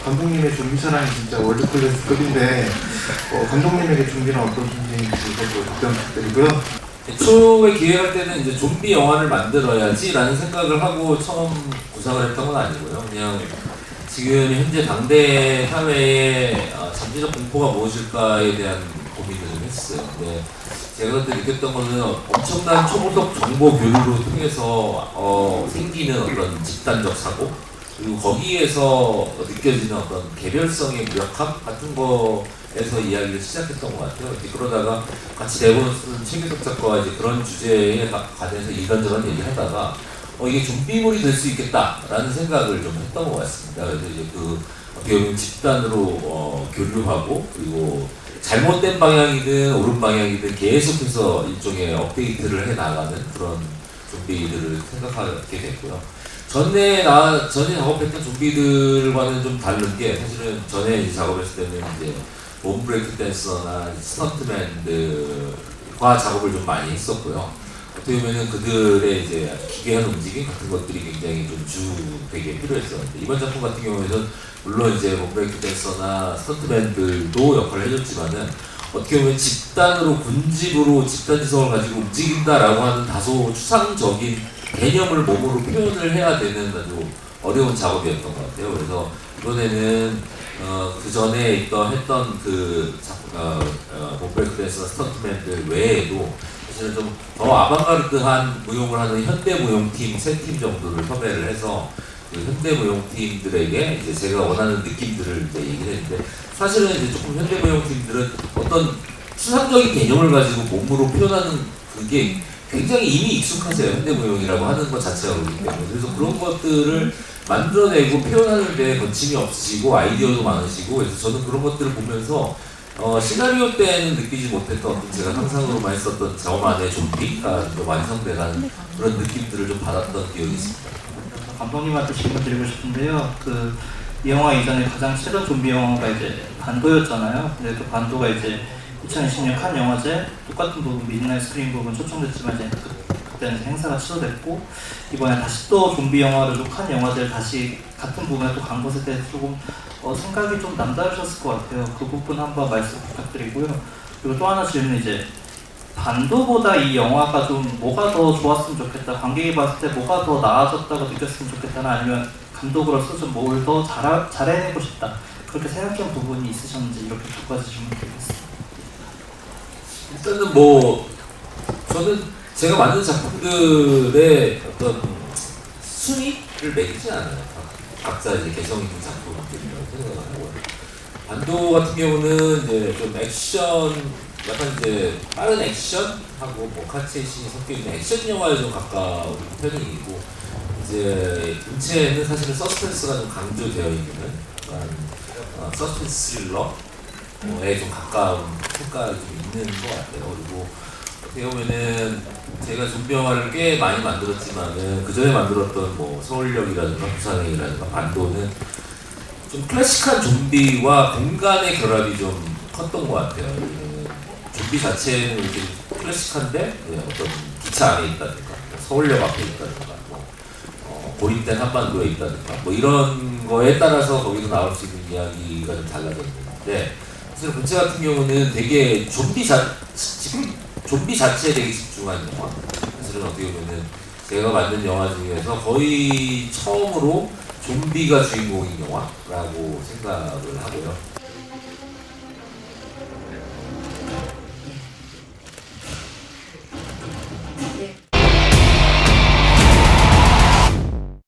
감독님의 좀비 사랑이 진짜 월드 클래스급인데 감독님에게 좀비는 어떤 존재인지 그것도 답변 부탁드리고요. 애초에 기획할 때는 이제 좀비 영화를 만들어야지라는 생각을 하고 처음 구상을 했던 건 아니고요. 그냥 지금 현재 당대 사회의 잠재적 공포가 무엇일까에 대한 고민을 좀 했어요. 근데 제가 그때 느꼈던 거는 엄청난 초고속 정보 교류로 통해서 생기는 어떤 집단적 사고, 그리고 거기에서 느껴지는 어떤 개별성의 무력함 같은 거에서 이야기를 시작했던 것 같아요. 이제 그러다가 같이 대본을 쓴 최규석 작가와 이제 그런 주제에 관해서 이런저런 얘기를 하다가 이게 좀비물이 될 수 있겠다라는 생각을 좀 했던 것 같습니다. 그래서 이제 어떻게 보면 집단으로 교류하고, 그리고 잘못된 방향이든 옳은 방향이든 계속해서 일종의 업데이트를 해 나가는 그런 좀비들을 생각하게 됐고요. 전에 작업했던 좀비들과는 좀 다른 게, 사실은 전에 이제 작업했을 때는 이제 몸 브레이크 댄서나 스턴트맨들과 작업을 좀 많이 했었고요. 어떻게 보면은 그들의 이제 기괴한 움직임 같은 것들이 굉장히 좀 되게 필요했었는데, 이번 작품 같은 경우에는 물론 이제 몸 브레이크 댄서나 스턴트맨들도 역할을 해줬지만은 어떻게 보면 집단으로 군집으로 집단지성을 가지고 움직인다라고 하는 다소 추상적인 개념을 몸으로 표현을 해야 되는 아주 어려운 작업이었던 것 같아요. 그래서 이번에는 그 전에 했던 몸브레이크 댄서 스턴트맨들 외에도 사실은 좀 더 아방가르드한 무용을 하는 현대 무용팀 3팀 정도를 섭외를 해서 그 현대 무용팀들에게 이제 제가 원하는 느낌들을 이제 얘기를 했는데, 사실은 이제 조금 현대 무용팀들은 어떤 추상적인 개념을 가지고 몸으로 표현하는 그게 굉장히 이미 익숙하세요. 현대무용이라고 하는 것 자체가 그렇기 때문에. 그래서 그런 것들을 만들어내고 표현하는 데 거침이 없으시고 아이디어도 많으시고, 그래서 저는 그런 것들을 보면서 시나리오 때는 느끼지 못했던 어떤 제가 상상으로만 했었던 저만의 좀비가 좀 완성돼가는 그런 느낌들을 좀 받았던 기억이 있습니다. 감독님한테 질문 드리고 싶은데요. 이 영화 이전에 가장 최근 좀비 영화가 이제 반도였잖아요. 근데 그 반도가 이제 2020년 칸 영화제 똑같은 부분, 미드나잇 스크린 부분 초청됐지만 이제 그때는 행사가 취소됐고, 이번에 다시 또 좀비 영화를 칸 영화제를 다시 같은 부분에 또 간 것에 대해서 조금 생각이 좀 남다르셨을 것 같아요. 그 부분 한번 말씀 부탁드리고요. 그리고 또 하나 질문, 이제 반도보다 이 영화가 좀 뭐가 더 좋았으면 좋겠다, 관객이 봤을 때 뭐가 더 나아졌다고 느꼈으면 좋겠다나, 아니면 감독으로서 좀 뭘 더 잘해내고 싶다, 그렇게 생각한 부분이 있으셨는지, 이렇게 두 가지 질문 드리겠습니다. 일단은 저는 제가 만든 작품들의 어떤 순위를 매기지 않아요. 각자 이제 개성 있는 작품들이라고 생각을 하고요. 반도 같은 경우는 이제 좀 액션, 약간 이제 빠른 액션하고 카체신이 섞여 있는 액션 영화에 좀 가까운 편이고, 이제 본체는 사실은 서스펜스가 좀 강조되어 있는 약간 서스펜스 스릴러에 좀 가까운 효과가 좀 있는 것 같아요. 그리고 어떻게 보면은 제가 좀비 영화를 꽤 많이 만들었지만은 그 전에 만들었던 서울역이라든가 부산행이라든가 반도는 좀 클래식한 좀비와 공간의 결합이 좀 컸던 것 같아요. 좀비 자체는 이렇게 클래식한데 어떤 기차 안에 있다든가 서울역 앞에 있다든가 고립된 한반도에 있다든가 이런 거에 따라서 거기서 나올 수 있는 이야기가 좀 달라졌는데, 사실 본체 같은 경우는 되게 좀비 자체에 되게 집중한 영화. 사실은 어떻게 보면은 제가 만든 영화 중에서 거의 처음으로 좀비가 주인공인 영화라고 생각을 하고요.